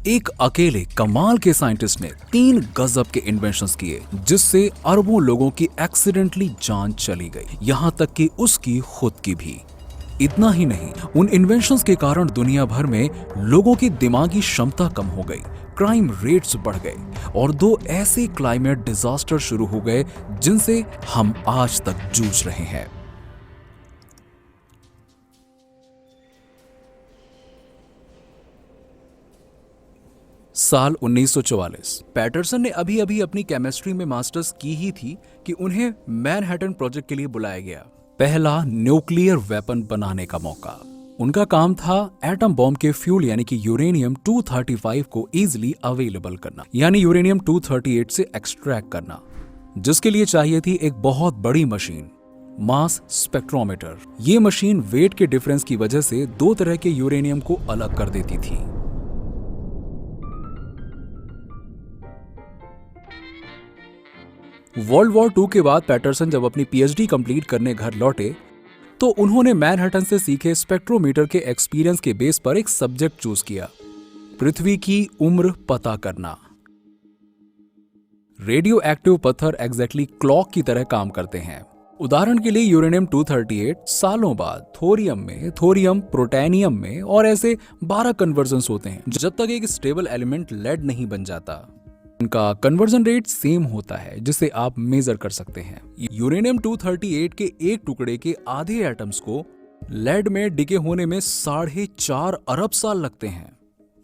एक अकेले कमाल के साइंटिस्ट ने 3 गजब के इन्वेंशंस किए जिससे अरबों लोगों की एक्सीडेंटली जान चली गई, यहाँ तक कि उसकी खुद की भी। इतना ही नहीं, उन इन्वेंशंस के कारण दुनिया भर में लोगों की दिमागी क्षमता कम हो गई, क्राइम रेट्स बढ़ गए और 2 ऐसे क्लाइमेट डिजास्टर शुरू हो गए जिनसे हम आज तक जूझ रहे हैं। साल 1944। पैटरसन ने अभी अभी अपनी केमिस्ट्री में मास्टर्स की ही थी कि उन्हें मैनहट्टन प्रोजेक्ट के लिए बुलाया गया, पहला न्यूक्लियर वेपन बनाने का मौका। उनका काम था एटम बॉम्ब के फ्यूल यानी कि यूरेनियम 235 को इजीली अवेलेबल करना, यानी यूरेनियम 238 से एक्सट्रैक्ट करना, जिसके लिए चाहिए थी एक बहुत बड़ी मशीन, मास स्पेक्ट्रोमीटर। ये मशीन वेट के डिफरेंस की वजह से 2 तरह के यूरेनियम को अलग कर देती थी। वर्ल्ड वॉर 2 के बाद पैटरसन जब अपनी पीएचडी कंप्लीट करने घर लौटे तो उन्होंने मैनहट्टन से सीखे स्पेक्ट्रोमीटर के एक्सपीरियंस के बेस पर एक सब्जेक्ट चूज किया, पृथ्वी की उम्र पता करना। रेडियो एक्टिव पत्थर एग्जैक्टली क्लॉक की तरह काम करते हैं। उदाहरण के लिए यूरेनियम 238 सालों बाद थोरियम, प्रोटैनियम में और ऐसे 12 कन्वर्जन्स होते हैं जब तक एक स्टेबल एलिमेंट लेड नहीं बन जाता। उनका कन्वर्जन रेट सेम होता है जिसे आप मेजर कर सकते हैं। यूरेनियम 238 के एक टुकड़े के आधे एटम्स को लेड में डिके होने में 4.5 अरब साल लगते हैं।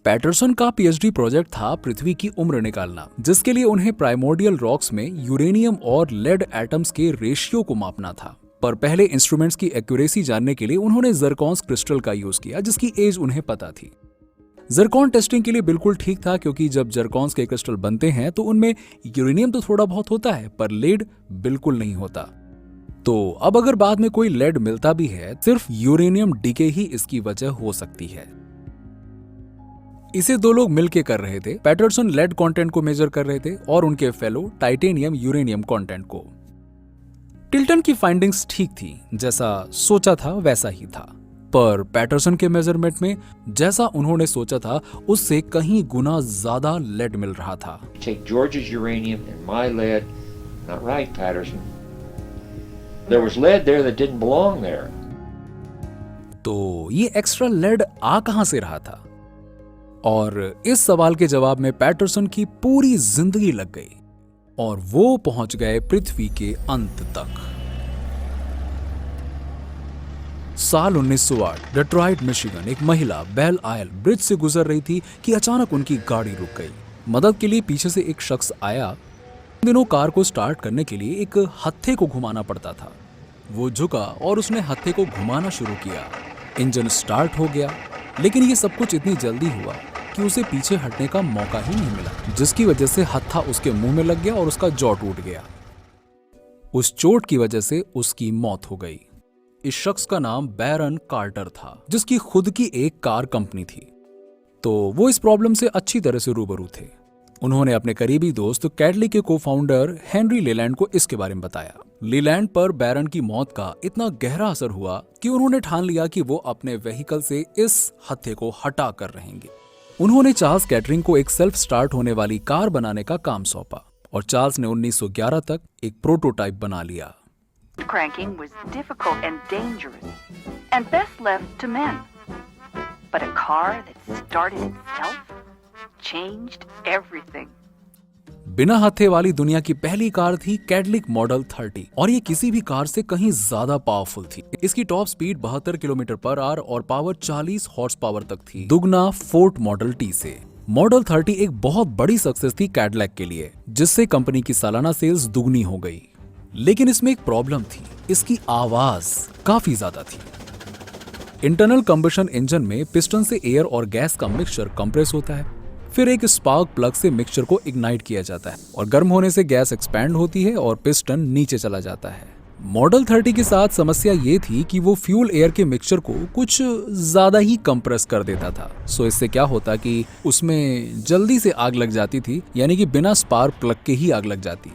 पैटरसन का पीएचडी प्रोजेक्ट था पृथ्वी की उम्र निकालना, जिसके लिए उन्हें प्राइमोर्डियल रॉक्स में यूरेनियम और लेड एटम्स के रेशियो को मापना था। पर पहले इंस्ट्रूमेंट्स की एक्यूरेसी जानने के लिए उन्होंने जरकॉन क्रिस्टल का यूज किया, जिसकी एज उन्हें पता थी। जरकॉन टेस्टिंग के लिए बिल्कुल ठीक था, क्योंकि जब जरकॉन्स के क्रिस्टल बनते हैं तो उनमें यूरेनियम तो थोड़ा बहुत होता है पर लेड बिल्कुल नहीं होता। तो अब अगर बाद में कोई लेड मिलता भी है, सिर्फ यूरेनियम डीके ही इसकी वजह हो सकती है। इसे 2 लोग मिलकर कर रहे थे। पैटरसन लेड कंटेंट को मेजर कर रहे थे और उनके फेलो टाइटेनियम यूरेनियम कंटेंट को। टिल्टन की फाइंडिंग्स ठीक थी, जैसा सोचा था वैसा ही था, पर पैटरसन के मेजरमेंट में जैसा उन्होंने सोचा था उससे कहीं गुना ज्यादा लेड मिल रहा था। Take George's uranium and my lead. Not right, Patterson. There was lead there that didn't belong there. तो ये एक्स्ट्रा लेड आ कहां से रहा था? और इस सवाल के जवाब में पैटरसन की पूरी जिंदगी लग गई और वो पहुंच गए पृथ्वी के अंत तक। साल 1908, डेट्रॉइट मिशिगन, एक महिला बेल आयल ब्रिज से गुजर रही थी कि अचानक उनकी गाड़ी रुक गई। मदद के लिए पीछे से एक शख्स आया। इन दिनों कार को स्टार्ट करने के लिए एक हत्थे को घुमाना पड़ता था। वो झुका और उसने हत्थे को घुमाना शुरू किया। इंजन स्टार्ट हो गया, लेकिन ये सब कुछ इतनी जल्दी हुआ कि उसे पीछे हटने का मौका ही नहीं मिला, जिसकी वजह से हत्था उसके मुंह में लग गया और उसका जॉ टूट गया। उस चोट की वजह से उसकी मौत हो गई। इस शख्स का नाम बैरन कार्टर था, जिसकी खुद की एक कार कंपनी थी, तो वो इस प्रॉब्लम से अच्छी तरह से रूबरू थे। उन्होंने अपने करीबी दोस्त कैडली के को-फाउंडर हेनरी लेलैंड को इसके बारे में बताया। लेलैंड पर बैरन की मौत का इतना गहरा असर हुआ कि उन्होंने ठान लिया कि वो अपने व्हीकल से इस हत्थे को हटा कर रहेंगे। उन्होंने चार्ल्स कैटरिंग को एक सेल्फ स्टार्ट होने वाली कार बनाने का काम सौंपा और चार्ल्स ने 1911 तक एक प्रोटोटाइप बना लिया। Cranking was difficult and dangerous, and best left to men. But a car that started itself changed everything. बिना हत्थे वाली दुनिया की पहली कार थी कैडलिक मॉडल 30 और ये किसी भी कार से कहीं ज्यादा पावरफुल थी। इसकी top speed 72 kilometre per hour और पावर 40 हॉर्स पावर तक थी, दुगना फोर्ड मॉडल टी से। मॉडल 30 एक बहुत बड़ी सक्सेस थी कैडिलैक के लिए, जिससे कंपनी की सालाना सेल्स दुगनी हो गई। लेकिन इसमें एक प्रॉब्लम थी, इसकी आवाज काफी ज्यादा थी। इंटरनल कंबशन इंजन में पिस्टन से एयर और गैस का मिक्सचर कंप्रेस होता है, फिर एक स्पार्क प्लग से मिक्सचर को इग्नाइट किया जाता है और गर्म होने से गैस एक्सपैंड होती है और पिस्टन नीचे चला जाता है। मॉडल 30 के साथ समस्या ये थी कि वो फ्यूल एयर के मिक्सचर को कुछ ज्यादा ही कंप्रेस कर देता था। सो इससे क्या होता कि उसमें जल्दी से आग लग जाती थी, यानी कि बिना स्पार्क प्लग के ही आग लग जाती,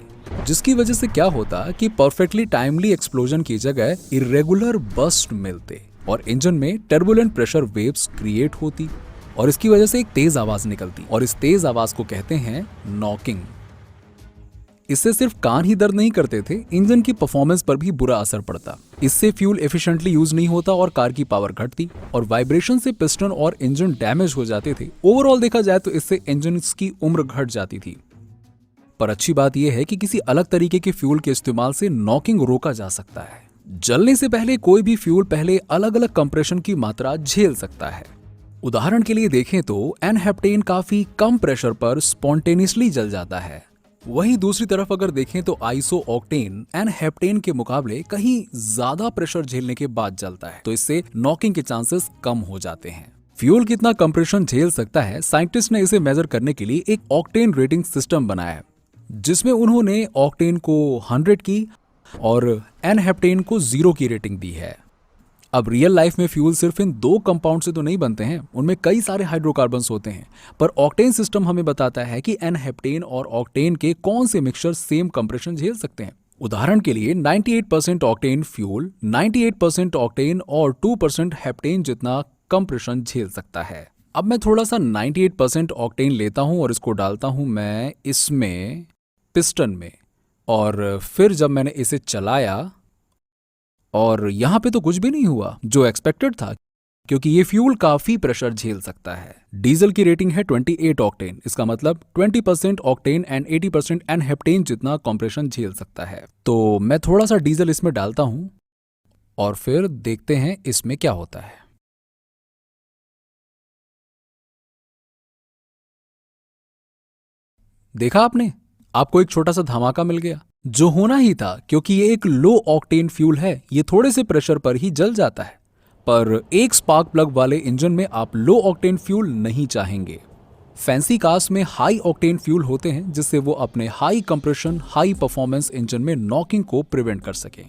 जिसकी वजह से क्या होता कि परफेक्टली टाइमली एक्सप्लोजन की जगह इरेगुलर बस्ट मिलते और इंजन में टर्बुलेंट प्रेशर वेव्स क्रिएट होती और इसकी वजह से एक तेज आवाज निकलती और इस तेज आवाज को कहते हैं नॉकिंग। इससे सिर्फ कान ही दर्द नहीं करते थे, इंजन की परफॉर्मेंस पर भी बुरा असर पड़ता। इससे फ्यूल एफिशिएंटली यूज नहीं होता और कार की पावर घटती और वाइब्रेशन से पिस्टन और इंजन डैमेज हो जाते थे। ओवरऑल देखा जाए तो इससे इंजन की उम्र घट जाती थी। पर अच्छी बात यह है कि किसी अलग तरीके के फ्यूल के इस्तेमाल से नॉकिंग रोका जा सकता है। जलने से पहले कोई भी फ्यूल पहले अलग अलग कंप्रेशन की मात्रा झेल सकता है। उदाहरण के लिए देखें तो एन-हेप्टेन काफी कम प्रेशर पर स्पॉन्टेनियसली जल जाता है। वहीं दूसरी तरफ अगर देखें तो आइसो-ऑक्टेन एन-हेप्टेन के मुकाबले कहीं ज्यादा प्रेशर झेलने के बाद जलता है, तो इससे नॉकिंग के चांसेस कम हो जाते हैं। फ्यूल कितना कंप्रेशन झेल सकता है, साइंटिस्ट ने इसे मेजर करने के लिए एक ऑक्टेन रेटिंग सिस्टम बनाया है, जिसमें उन्होंने ऑक्टेन को 100 की और एन-हेप्टेन को 0 की रेटिंग दी है। अब रियल लाइफ में फ्यूल सिर्फ इन 2 कंपाउंड से तो नहीं बनते हैं, उनमें कई सारे हाइड्रोकार्बन्स होते हैं, पर ऑक्टेन सिस्टम हमें बताता है कि एन-हेप्टेन और ऑक्टेन के कौन से मिक्सचर सेम कंप्रेशन झेल सकते हैं। उदाहरण के लिए 98% ऑक्टेन फ्यूल 98% ऑक्टेन और 2% हेप्टेन जितना कंप्रेशन झेल सकता है। अब मैं थोड़ा सा 98% ऑक्टेन लेता हूं और इसको डालता हूं मैं इसमें पिस्टन में, और फिर जब मैंने इसे चलाया और यहां पे तो कुछ भी नहीं हुआ जो एक्सपेक्टेड था, क्योंकि ये फ्यूल काफी प्रेशर झेल सकता है। डीजल की रेटिंग है 28 ऑक्टेन, इसका मतलब 20% ऑक्टेन एंड 80% एन-हेप्टेन जितना कंप्रेशन झेल सकता है। तो मैं थोड़ा सा डीजल इसमें डालता हूं और फिर देखते हैं इसमें क्या होता है। देखा आपने, आपको एक छोटा सा धमाका मिल गया, जो होना ही था, क्योंकि ये एक लो ऑक्टेन फ्यूल है, ये थोड़े से प्रेशर पर ही जल जाता है। पर एक स्पार्क प्लग वाले इंजन में आप लो ऑक्टेन फ्यूल नहीं चाहेंगे। फैंसी कार्स में हाई ऑक्टेन फ्यूल होते हैं, जिससे वो अपने high compression high performance engine में नॉकिंग को प्रिवेंट कर सकें।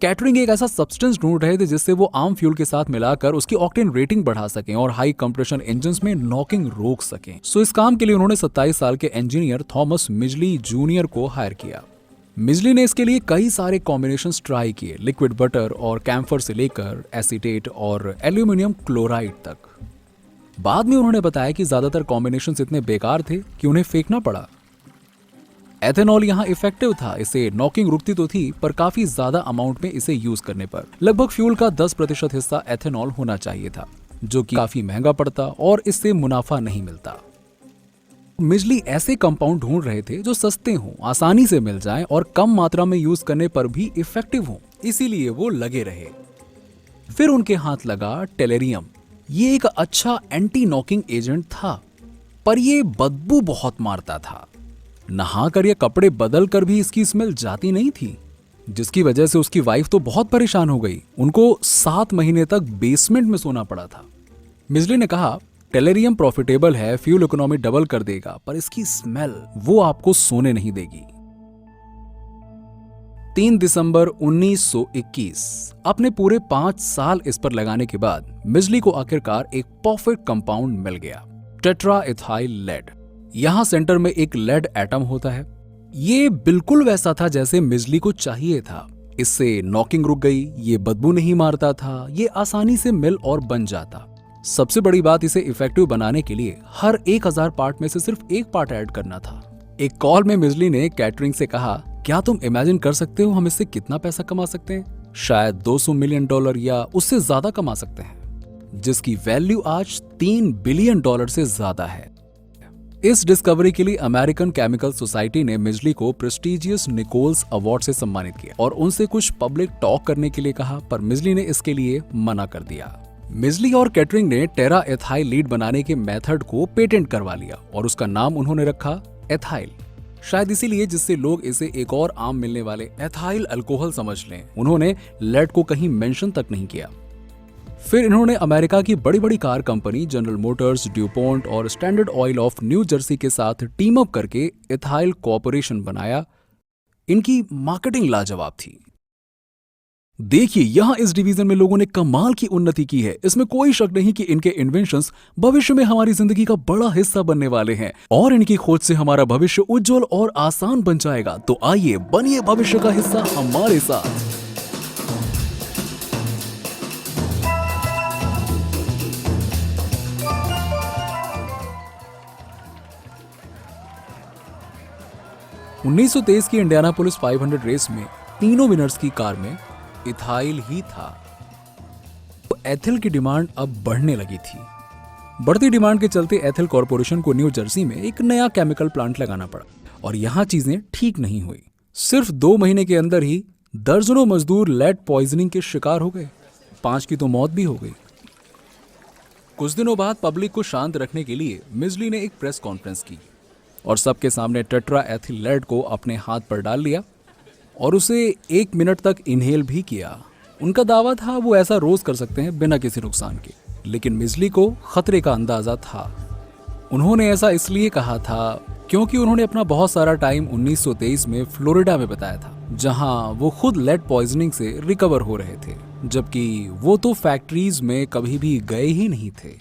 कैटरिंग एक ऐसा सब्सटेंस ढूंढ रहे थे जिससे वो आम फ्यूल के साथ मिलाकर उसकी ऑक्टेन रेटिंग बढ़ा सकें और हाई कंप्रेशन इंजन्स में नॉकिंग रोक सकें। सो इस काम के लिए उन्होंने 27 साल के इंजीनियर थॉमस मिजली जूनियर को हायर किया। मिजली ने इसके लिए कई सारे कॉम्बिनेशंस ट्राई किए, लिक्विड बटर और कैम्फर से लेकर एसीटेट और एल्यूमिनियम क्लोराइड तक। बाद में उन्होंने बताया कि ज्यादातर कॉम्बिनेशंस इतने बेकार थे कि उन्हें फेंकना पड़ा। एथेनॉल यहाँ इफेक्टिव था, इसे नॉकिंग रुकती तो थी, पर काफी ज्यादा अमाउंट में इसे यूज करने पर लगभग फ्यूल का 10% हिस्सा एथेनॉल होना चाहिए था, जो कि काफी महंगा पड़ता और इससे मुनाफा नहीं मिलता। मिजली ऐसे कंपाउंड ढूंढ रहे थे जो सस्ते हों, आसानी से मिल जाएं और कम मात्रा में यूज करने पर भी इफेक्टिव हों, इसीलिए वो लगे रहे। फिर उनके हाथ लगा टेलेरियम। ये एक अच्छा एंटी नॉकिंग एजेंट था, पर ये बदबू बहुत मारता था। नहाकर या कपड़े बदल कर भी इसकी स्मेल जाती नहीं थी, जिसकी वजह से उसकी वाइफ तो बहुत परेशान हो गई। उनको 7 महीने तक बेसमेंट में सोना पड़ा था। मिजली ने कहा, टेलेरियम प्रॉफिटेबल है, फ्यूल इकोनॉमी डबल कर देगा, पर इसकी स्मेल वो आपको सोने नहीं देगी। 3 दिसंबर 1921 अपने पूरे 5 साल इस पर लगाने के बाद मिजली को आखिरकार एक परफेक्ट कंपाउंड मिल गया, टेट्राइथाइल लेड। यहां सेंटर में एक लेड एटम होता है। ये बिल्कुल वैसा था जैसे मिजली को चाहिए था। इससे नॉकिंग रुक गई, ये बदबू नहीं मारता था, ये आसानी से मिल और बन जाता। सबसे बड़ी बात, इसे इफेक्टिव बनाने के लिए हर 1000 पार्ट में से सिर्फ 1 पार्ट ऐड करना था। एक कॉल में मिजली ने कैटरिंग से कहा, क्या तुम इमेजिन कर सकते हो हम इससे कितना पैसा कमा सकते हैं? शायद $200 मिलियन या उससे ज्यादा कमा सकते हैं, जिसकी वैल्यू आज $3 बिलियन से ज्यादा है। इस डिस्कवरी के लिए अमेरिकन केमिकल सोसाइटी ने मिजली को प्रेस्टिजियस निकोल्स अवार्ड से सम्मानित किया और उनसे कुछ पब्लिक टॉक करने के लिए कहा, पर मिजली ने इसके लिए मना कर दिया। मिजली और कैटरिंग ने टेरा एथाइल लीड बनाने के मेथड को पेटेंट करवा लिया और उसका नाम उन्होंने रखा एथाइल। शायद इसीलिए जिससे लोग इसे एक और आम मिलने वाले एथाइल अल्कोहल समझ लें। उन्होंने लेड को कहीं मेंशन तक नहीं किया। फिर इन्होंने अमेरिका की बड़ी बड़ी car company General Motors, DuPont और Standard Oil of New Jersey के साथ टीम अप करके एथाइल कॉर्पोरेशन बनाया। इनकी मार्केटिंग लाजवाब थी। देखिए, यहां इस डिवीजन में लोगों ने कमाल की उन्नति की है। इसमें कोई शक नहीं कि इनके इन्वेंशंस भविष्य में हमारी जिंदगी का बड़ा हिस्सा बनने वाले हैं और इनकी खोज से हमारा भविष्य उज्जवल और आसान बन जाएगा। तो आइए बनिए भविष्य का हिस्सा हमारे साथ। 1923 की इंडियानापोलिस 500 रेस में तीनों विनर्स की कार में इथाइल ही था। तो एथिल की डिमांड अब बढ़ने लगी थी। बढ़ती डिमांड के चलते एथिल कॉरपोरेशन को न्यू जर्सी में एक नया केमिकल प्लांट लगाना पड़ा और यहां चीजें ठीक नहीं हुई। सिर्फ 2 महीने के अंदर ही दर्जनों मजदूर लेड पॉइजनिंग के शिकार हो गए, 5 की तो मौत भी हो गई। कुछ दिनों बाद पब्लिक को शांत रखने के लिए मिजली ने एक प्रेस कॉन्फ्रेंस की और सबके सामने टेट्रा एथिल लेड को अपने हाथ पर डाल लिया और उसे 1 मिनट तक इनहेल भी किया। उनका दावा था वो ऐसा रोज कर सकते हैं बिना किसी नुकसान के, लेकिन मिजली को खतरे का अंदाजा था। उन्होंने ऐसा इसलिए कहा था क्योंकि उन्होंने अपना बहुत सारा टाइम 1923 में फ्लोरिडा में बताया था, जहां वो खुद लेड पॉइजनिंग से रिकवर हो रहे थे, जबकि वो तो फैक्ट्रीज में कभी भी गए ही नहीं थे।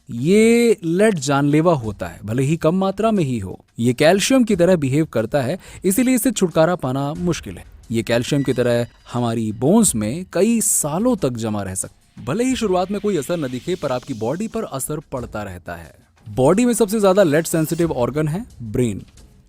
ये लेड जानलेवा होता है, भले ही कम मात्रा में ही हो। ये कैल्शियम की तरह बिहेव करता है, इसीलिए इससे छुटकारा पाना मुश्किल है। ये कैल्शियम की तरह हमारी बोन्स में कई सालों तक जमा रह सकता है। भले ही शुरुआत में कोई असर न दिखे, पर आपकी बॉडी पर असर पड़ता रहता है। बॉडी में सबसे ज्यादा लेड सेंसिटिव ऑर्गन है ब्रेन।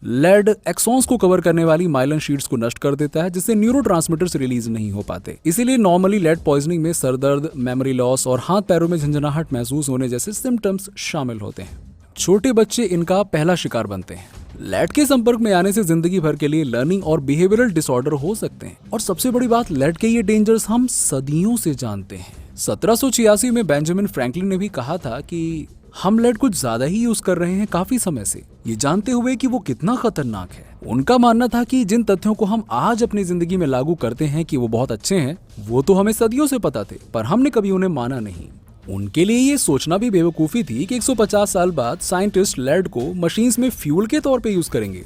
लेड एक्सॉन्स को कवर करने वाली माइलिन शीट्स को नष्ट कर देता है, जिससे न्यूरोट्रांसमीटर्स रिलीज नहीं हो पाते। इसीलिए नॉर्मली लेड पॉइजनिंग में सरदर्द, मेमोरी लॉस और हाथ पैरों में झंझनाहट महसूस होने जैसे सिम्टम्स शामिल होते हैं। छोटे बच्चे इनका पहला शिकार बनते हैं। लेड के संपर्क में आने से जिंदगी भर के लिए लर्निंग और बिहेवियरल डिसऑर्डर हो सकते हैं। और सबसे बड़ी बात, लेड के ये डेंजर्स हम सदियों से जानते हैं। 1786 में बेंजामिन फ्रैंकलिन ने भी कहा था कि हम लेड कुछ ज्यादा ही यूज कर रहे हैं काफी समय से, ये जानते हुए कि वो कितना खतरनाक है। उनका मानना था कि जिन तथ्यों को हम आज अपनी जिंदगी में लागू करते हैं कि वो बहुत अच्छे हैं, वो तो हमें सदियों से पता थे, पर हमने कभी उन्हें माना नहीं। उनके लिए ये सोचना भी बेवकूफी थी कि 150 साल बाद साइंटिस्ट लेड को मशीन्स में फ्यूल के तौर पे यूज करेंगे।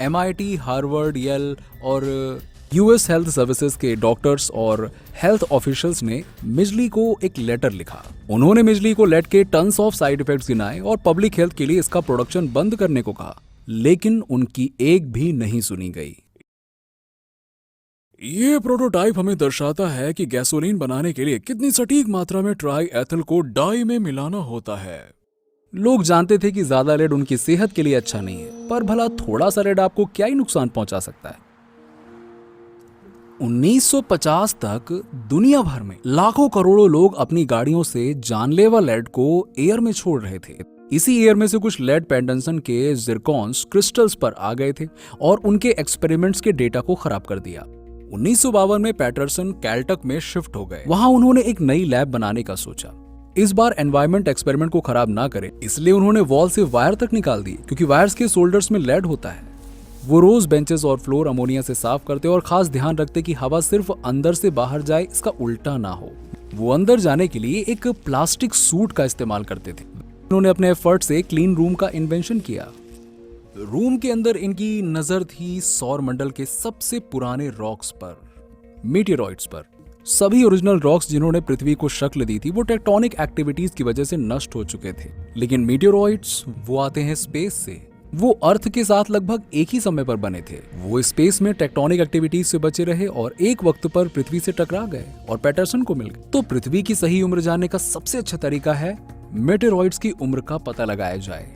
MIT, हार्वर्ड, येल और US हेल्थ सर्विसेज के डॉक्टर्स और हेल्थ ऑफिशियल्स ने मिजली को एक लेटर लिखा। उन्होंने मिजली को लेड के टन्स ऑफ साइड इफेक्ट्स गिनाए और पब्लिक हेल्थ के लिए इसका प्रोडक्शन बंद करने को कहा, लेकिन उनकी एक भी नहीं सुनी गई। ये प्रोटोटाइप हमें दर्शाता है कि गैसोलीन बनाने के लिए कितनी सटीक मात्रा में ट्राई एथिल को डाई में मिलाना होता है। लोग जानते थे कि ज्यादा लेड उनकी सेहत के लिए अच्छा नहीं है, पर भला थोड़ा सा लेड आपको क्या ही नुकसान पहुंचा सकता है। 1950 तक दुनिया भर में लाखों करोड़ों लोग अपनी गाड़ियों से जानलेवा लेड को एयर में छोड़ रहे थे। इसी एयर में से कुछ लेड पेंडनसन के जिरकॉन्स क्रिस्टल्स पर आ गए थे और उनके एक्सपेरिमेंट्स के डेटा को खराब कर दिया। 1952 में पैटरसन कैलटक में शिफ्ट हो गए। वहां उन्होंने एक नई लैब बनाने का सोचा। इस बार एनवायरमेंट एक्सपेरिमेंट को खराब ना करे, इसलिए उन्होंने वॉल से वायर तक निकाल दिए, क्योंकि वायर्स के सोल्डर्स में लेड होता है। वो रोज बेंचेस और फ्लोर अमोनिया से साफ करते और खास ध्यान रखते कि हवा सिर्फ अंदर से बाहर जाए, इसका उल्टा ना हो। वो अंदर जाने के लिए एक प्लास्टिक सूट का इस्तेमाल करते थे। उन्होंने अपने एफर्ट से क्लीन रूम का इन्वेंशन किया। रूम के अंदर इनकी नजर थी सौर मंडल के सबसे पुराने रॉक्स पर, मीटियोरॉइड्स पर। सभी ओरिजिनल रॉक्स जिन्होंने पृथ्वी को शक्ल दी थी वो टेक्टोनिक एक्टिविटीज की वजह से नष्ट हो चुके थे, लेकिन मीटियोरॉइड्स वो आते हैं स्पेस से। वो अर्थ के साथ लगभग एक ही समय पर बने थे। वो स्पेस में टेक्टोनिक एक्टिविटीज से बचे रहे और एक वक्त पर पृथ्वी से टकरा गए और पैटरसन को मिल गए। तो पृथ्वी की सही उम्र जानने का सबसे अच्छा तरीका है मीटियोरॉइड्स की उम्र का पता लगाया जाए।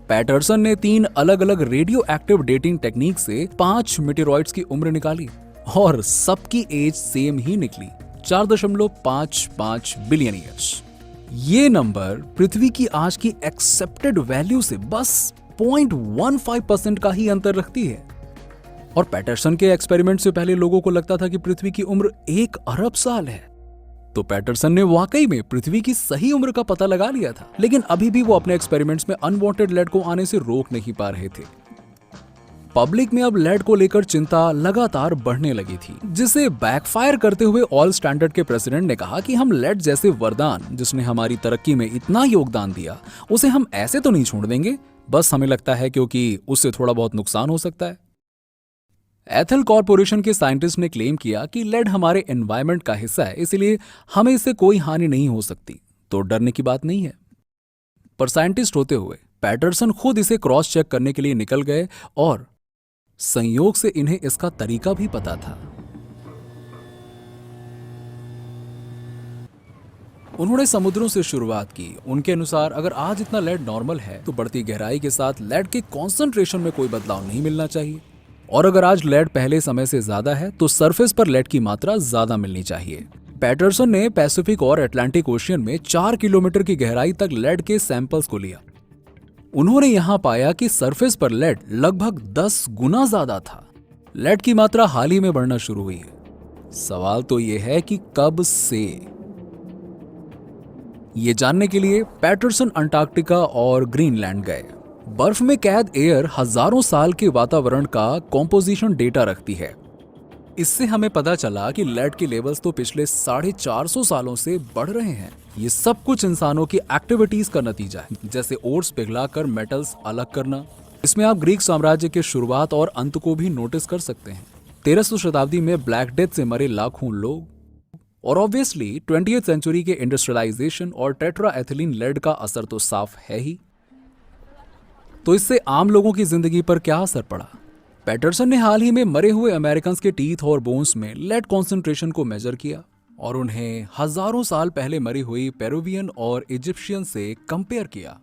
पैटरसन ने 3 अलग अलग रेडियो एक्टिव डेटिंग टेक्निक से 5 मीटियोरॉइड्स की उम्र निकाली और सबकी एज सेम ही निकली, 4.55 बिलियन ईयर्स। ये नंबर पृथ्वी की आज की एक्सेप्टेड वैल्यू से बस 0.15% का ही अंतर रखती है। और पैटरसन के एक्सपेरिमेंट से पहले लोगों को लगता था कि पृथ्वी की उम्र 1 अरब साल है। तो पैटरसन ने वाकई में पृथ्वी की सही उम्र का पता लगा लिया था, लेकिन अभी भी वो अपने एक्सपेरिमेंट्स में अनवांटेड लेड को आने से रोक नहीं पा रहे थे। पब्लिक में अब लेड को लेकर चिंता लगातार बढ़ने लगी थी, जिसे बैकफायर करते हुए ऑल स्टैंडर्ड के प्रेसिडेंट ने कहा कि हम लेड जैसे वरदान, जिसने हमारी तरक्की में इतना योगदान दिया, उसे हम ऐसे तो नहीं छोड़ देंगे, बस हमें लगता है क्योंकि उससे थोड़ा बहुत नुकसान हो सकता है। एथिल कॉरपोरेशन के साइंटिस्ट ने क्लेम किया कि लेड हमारे एनवायरनमेंट का हिस्सा है, इसलिए हमें इससे कोई हानि नहीं हो सकती, तो डरने की बात नहीं है। पर साइंटिस्ट होते हुए पैटरसन खुद इसे क्रॉस चेक करने के लिए निकल गए और संयोग से इन्हें इसका तरीका भी पता था। उन्होंने समुद्रों से शुरुआत की। उनके अनुसार अगर आज इतना लेड नॉर्मल है तो बढ़ती गहराई के साथ लेड के कॉन्सेंट्रेशन में कोई बदलाव नहीं मिलना चाहिए, और अगर आज लेड पहले समय से ज्यादा है तो सरफेस पर लेड की मात्रा ज्यादा मिलनी चाहिए। पैटरसन ने पैसिफिक और अटलांटिक ओशियन में 4 किलोमीटर की गहराई तक लेड के सैंपल्स को लिया। उन्होंने यहां पाया कि सरफेस पर लेड लगभग 10 गुना ज्यादा था। लेड की मात्रा हाल ही में बढ़ना शुरू हुई है। सवाल तो यह है कि कब से। ये जानने के लिए पैटरसन अंटार्कटिका और ग्रीनलैंड गए। बर्फ में कैद एयर हजारों साल के वातावरण का कॉम्पोजिशन डेटा रखती है। इससे हमें पता चला कि लेड के लेवल्स तो पिछले 450 सालों से बढ़ रहे हैं। ये सब कुछ इंसानों की एक्टिविटीज का नतीजा है, जैसे ओट्स पिघलाकर मेटल्स अलग करना। इसमें आप ग्रीक साम्राज्य के शुरुआत और अंत को भी नोटिस कर सकते हैं। 13वीं शताब्दी में ब्लैक डेथ से मरे लाखों लोग, और ऑब्वियसली 20वीं सेंचुरी के इंडस्ट्रियलाइजेशन और टेट्रा एथिलीन लेड का असर तो साफ है ही। तो इससे आम लोगों की जिंदगी पर क्या असर पड़ा? पैटरसन ने हाल ही में मरे हुए अमेरिकन्स के टीथ और बोन्स में लेड कॉन्सेंट्रेशन को मेजर किया और उन्हें हजारों साल पहले मरी हुई पेरुवियन और इजिप्शियन से कंपेयर किया।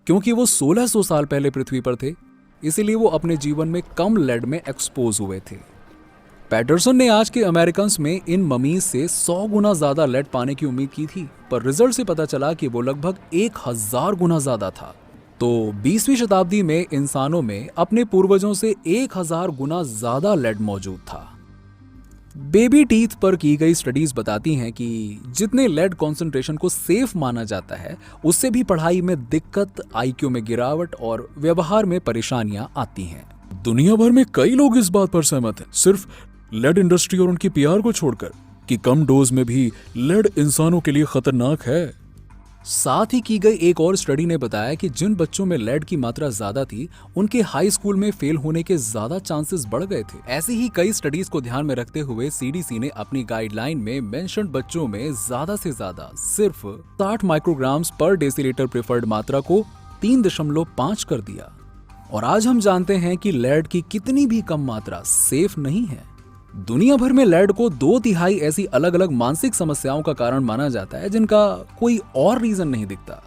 क्योंकि वो 1600 साल पहले पृथ्वी पर थे, इसीलिए वो अपने जीवन में कम लेड में एक्सपोज हुए थे। पैटरसन ने आज के अमेरिकन्स में इन ममीज से 100 गुना ज्यादा लेड पाने की उम्मीद की थी, पर रिजल्ट से पता चला कि वो लगभग 1000 गुना ज्यादा था। तो 20वीं शताब्दी में इंसानों में अपने पूर्वजों से 1000 गुना ज्यादा लेड मौजूद था। बेबी टीथ पर की गई स्टडीज बताती हैं कि जितने लेड कॉन्सेंट्रेशन को सेफ माना जाता है, उससे भी पढ़ाई में दिक्कत, आईक्यू में गिरावट और व्यवहार में परेशानियां आती हैं। दुनिया भर में कई लोग इस बात पर सहमत हैं, सिर्फ लेड इंडस्ट्री और उनकी पीआर को छोड़कर, कि कम डोज में भी लेड इंसानों के लिए खतरनाक है। साथ ही की गई एक और स्टडी ने बताया कि जिन बच्चों में लेड की मात्रा ज्यादा थी, उनके हाई स्कूल में फेल होने के ज्यादा चांसेस बढ़ गए थे। ऐसी ही कई स्टडीज को ध्यान में रखते हुए सीडीसी ने अपनी गाइडलाइन में मेंशन्ड बच्चों में ज्यादा से ज्यादा सिर्फ 60 माइक्रोग्राम्स पर डेसीलीटर प्रेफर्ड मात्रा को 3.5 कर दिया। और आज हम जानते हैं कि लेड की कितनी भी कम मात्रा सेफ नहीं है। दुनिया भर में लेड को 2/3 ऐसी अलग अलग मानसिक समस्याओं का कारण माना जाता है जिनका कोई और रीजन नहीं दिखता।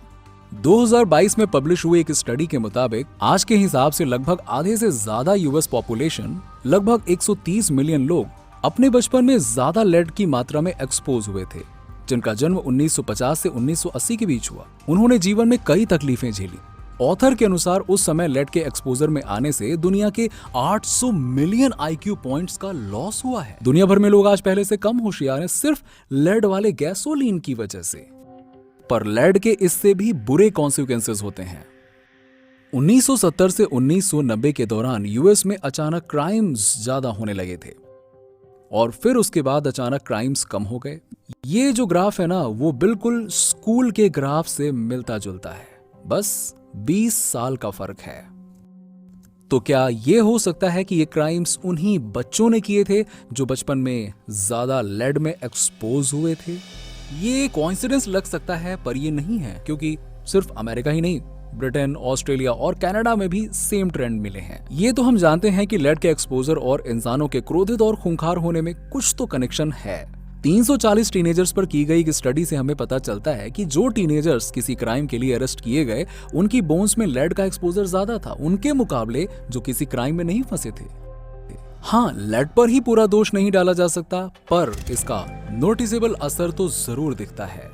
2022 में पब्लिश हुई एक स्टडी के मुताबिक आज के हिसाब से लगभग आधे से ज्यादा यूएस पॉपुलेशन, लगभग 130 मिलियन लोग अपने बचपन में ज्यादा लेड की मात्रा में एक्सपोज हुए थे, जिनका जन्म 1950 से 1980 के बीच हुआ। उन्होंने जीवन में कई तकलीफें झेली। ऑथर के अनुसार उस समय लेड के एक्सपोजर में आने से दुनिया के 800 मिलियन आईक्यू पॉइंट्स का लॉस हुआ है। दुनिया भर में लोग आज पहले से कम होशियार हैं, सिर्फ लेड वाले गैसोलीन की वजह से। पर लेड के इससे भी बुरे कॉन्सिक्वेंसेस होते हैं। 1970 से 1990 के दौरान यूएस में अचानक क्राइम्स ज्यादा होने लगे थे और फिर उसके बाद अचानक क्राइम्स कम हो गए। ये जो ग्राफ है ना, वो बिल्कुल स्कूल के ग्राफ से मिलता जुलता है, बस 20 साल का फर्क है। तो क्या यह हो सकता है कि ये क्राइम्स उन्हीं बच्चों ने किए थे जो बचपन में ज्यादा लेड में एक्सपोज हुए थे? ये कोइंसिडेंस लग सकता है, पर ये नहीं है, क्योंकि सिर्फ अमेरिका ही नहीं, ब्रिटेन, ऑस्ट्रेलिया और कनाडा में भी सेम ट्रेंड मिले हैं। ये तो हम जानते हैं कि लेड के एक्सपोजर और इंसानों के क्रोधित और खूंखार होने में कुछ तो कनेक्शन है। 340 टीनेजर्स पर की गई एक स्टडी से हमें पता चलता है कि जो टीनेजर्स किसी क्राइम के लिए अरेस्ट किए गए, उनकी बोन्स में लेड का एक्सपोजर ज्यादा था उनके मुकाबले जो किसी क्राइम में नहीं फंसे थे। हाँ, लेड पर ही पूरा दोष नहीं डाला जा सकता, पर इसका नोटिसेबल असर तो जरूर दिखता है।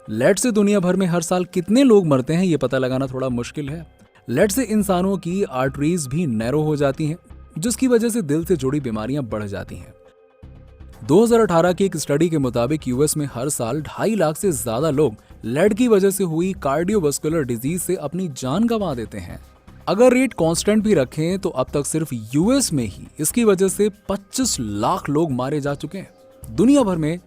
लेड से दुनिया भर में हर साल कितने लोग मरते हैं, ये पता लगाना थोड़ा मुश्किल है। लेड से इंसानों की आर्टरीज भी नैरो हो जाती हैं, जिसकी वजह से दिल से जुड़ी बीमारियां बढ़ जाती हैं। 2018 की एक स्टडी के मुताबिक यूएस में हर साल 2.5 लाख से ज्यादा लोग लेड की वजह से हुई कार्डियोवास्कुलर डिजीज से अपनी जान गंवा देते हैं। अगर रेट कांस्टेंट भी रखें तो अब तक सिर्फ यूएस में ही इसकी वजह से 25 लाख लोग मारे जा चुके हैं। दुनिया भर में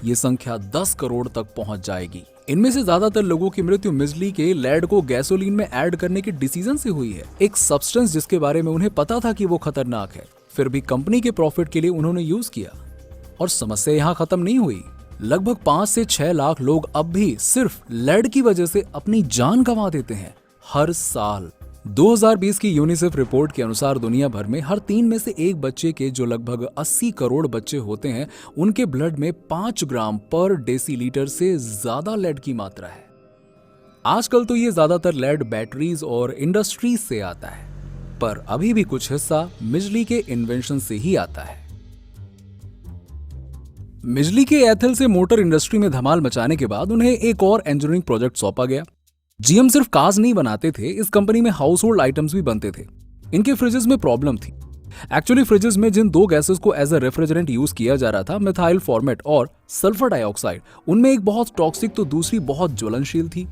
ये संख्या 10 करोड़ तक पहुंच जाएगी। इनमें से ज्यादातर लोगों की मृत्यु मिजली के लेड को गैसोलीन में ऐड करने के डिसीजन से हुई है, एक सब्सटेंस जिसके बारे में उन्हें पता था कि वो खतरनाक है, फिर भी कंपनी के प्रॉफिट के लिए उन्होंने यूज किया। और समस्या यहां खत्म नहीं हुई। लगभग 5 से 6 लाख लोग अब भी सिर्फ लेड की वजह से अपनी जान गंवा देते हैं हर साल। 2020 की यूनिसेफ रिपोर्ट के अनुसार दुनिया भर में हर 3 में से 1 बच्चे के, जो लगभग 80 करोड़ बच्चे होते हैं, उनके ब्लड में 5 ग्राम पर डेसीलीटर से ज्यादा लेड की मात्रा है। आजकल तो ये ज्यादातर लेड बैटरीज और इंडस्ट्रीज से आता है, पर अभी भी कुछ हिस्सा मिजली के इन्वेंशन से ही आता है। मिजली के एथल से मोटर इंडस्ट्री में धमाल मचाने के बाद उन्हें एक और इंजीनियरिंग प्रोजेक्ट सौंपा गया। जीएम सिर्फ कार्स नहीं बनाते थे, इस कंपनी में हाउस होल्ड आइटम्स भी बनते थे। इनके फ्रिजेस में प्रॉब्लम थी। एक्चुअली फ्रिजेस में जिन 2 गैसेस को एज अ रेफ्रिजरेंट यूज किया जा रहा था, मिथाइल फॉर्मेट और सल्फर डाइऑक्साइड, उनमें एक बहुत टॉक्सिक तो दूसरी बहुत ज्वलनशील थी।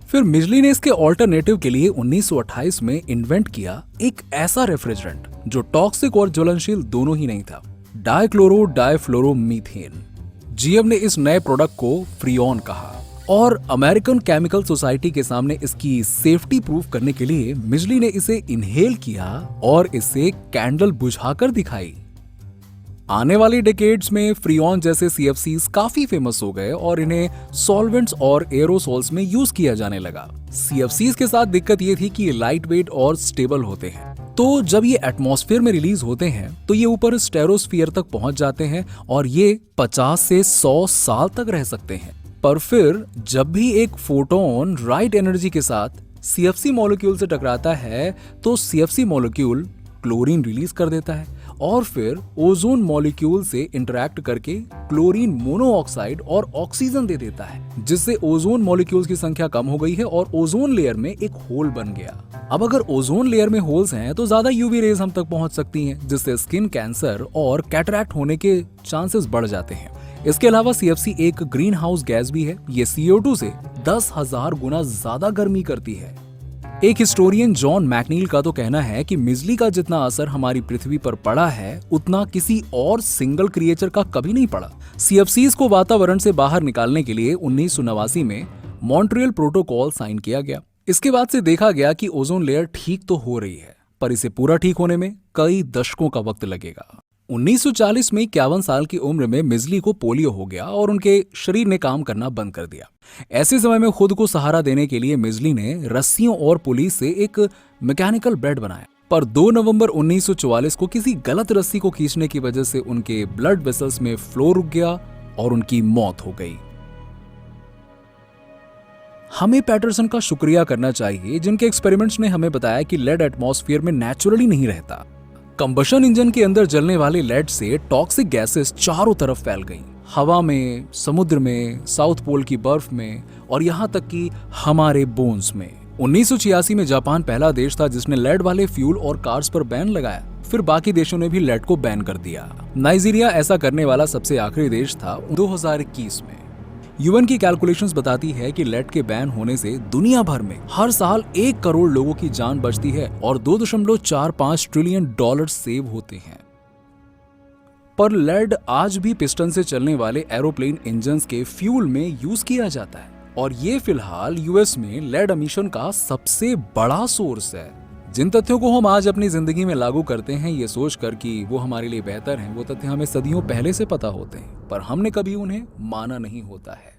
फिर मिजली ने इसके ऑल्टरनेटिव के लिए 1928 में इन्वेंट किया एक ऐसा रेफ्रिजरेंट जो टॉक्सिक और ज्वलनशील दोनों ही नहीं था, डाइक्लोरो डाइफ्लोरोमीथेन। जीएम ने इस नए प्रोडक्ट को फ्रीऑन कहा और अमेरिकन केमिकल सोसाइटी के सामने इसकी सेफ्टी प्रूफ करने के लिए मिजली ने इसे इनहेल किया और इसे कैंडल बुझाकर दिखाई। आने वाली डेकेड्स में फ्रीऑन जैसे सीएफसीज काफी फेमस हो गए और इन्हें सॉल्वेंट्स और एरोसोल्स में यूज किया जाने लगा। सीएफसीज के साथ दिक्कत ये थी कि ये लाइट वेट और स्टेबल होते हैं, तो जब ये एटमॉस्फेयर में रिलीज होते हैं तो ये ऊपर स्टेरोस्फीयर तक पहुंच जाते हैं और ये 50 से 100 साल तक रह सकते हैं। पर फिर जब भी एक फोटोन राइट एनर्जी के साथ सीएफसी मॉलिक्यूल से टकराता है तो सीएफसी मॉलिक्यूल क्लोरीन रिलीज कर देता है और फिर ओजोन मॉलिक्यूल से इंटरैक्ट करके क्लोरीन मोनोऑक्साइड और ऑक्सीजन दे देता है, जिससे ओजोन मॉलिक्यूल्स की संख्या कम हो गई है और ओजोन लेयर में एक होल बन गया। अब अगर ओजोन लेयर में होल्स हैं तो ज्यादा यूवी रेज हम तक पहुंच सकती हैं, जिससे स्किन कैंसर और कैटरैक्ट होने के चांसेस बढ़ जाते हैं। इसके अलावा सीएफसी एक ग्रीन हाउस गैस भी है। ये CO2 से 10,000 गुना ज्यादा गर्मी करती है। एक हिस्टोरियन जॉन मैकनील का तो कहना है कि मिजली का जितना असर हमारी पृथ्वी पर पड़ा है, उतना किसी और सिंगल क्रिएचर का कभी नहीं पड़ा। सीएफसीज को वातावरण से बाहर निकालने के लिए 1989 में मॉन्ट्रियल प्रोटोकॉल साइन किया गया। इसके बाद से देखा गया कि ओजोन लेयर ठीक तो हो रही है, पर इसे पूरा ठीक होने में कई दशकों का वक्त लगेगा। 1940 में 51 साल की उम्र में मिजली को पोलियो हो गया और उनके शरीर ने काम करना बंद कर दिया। ऐसे समय में खुद को सहारा देने के लिए मिजली ने रस्सियों और पुलिस से एक मैकेनिकल बेड बनाया, पर 2 नवंबर 1944 को किसी गलत रस्सी को खींचने की वजह से उनके ब्लड वेसल्स में फ्लो रुक गया और उनकी मौत हो गई। हमें पैटरसन का शुक्रिया करना चाहिए, जिनके एक्सपेरिमेंट्स ने हमें बताया कि लेड एटमॉस्फेयर में नेचुरली नहीं रहता। कंबशन इंजन के अंदर जलने वाले लेड से टॉक्सिक गैसेस चारों तरफ फैल गईं, हवा में, समुद्र में, साउथ पोल की बर्फ में और यहाँ तक कि हमारे बोन्स में। 1986 में जापान पहला देश था जिसने लेड वाले फ्यूल और कार्स पर बैन लगाया। फिर बाकी देशों ने भी लेड को बैन कर दिया। नाइजीरिया ऐसा करने वाला सबसे आखिरी देश था 2021 में। यूएन की कैलकुलेशंस बताती है कि लेड के बैन होने से दुनिया भर में हर साल 1 करोड़ लोगों की जान बचती है और $2.45 ट्रिलियन सेव होते हैं। पर लेड आज भी पिस्टन से चलने वाले एरोप्लेन इंजन्स के फ्यूल में यूज किया जाता है और ये फिलहाल यूएस में लेड एमिशन का सबसे बड़ा सोर्स है। जिन तथ्यों को हम आज अपनी जिंदगी में लागू करते हैं ये सोचकर कि वो हमारे लिए बेहतर हैं, वो तथ्य हमें सदियों पहले से पता होते हैं, पर हमने कभी उन्हें माना नहीं होता है।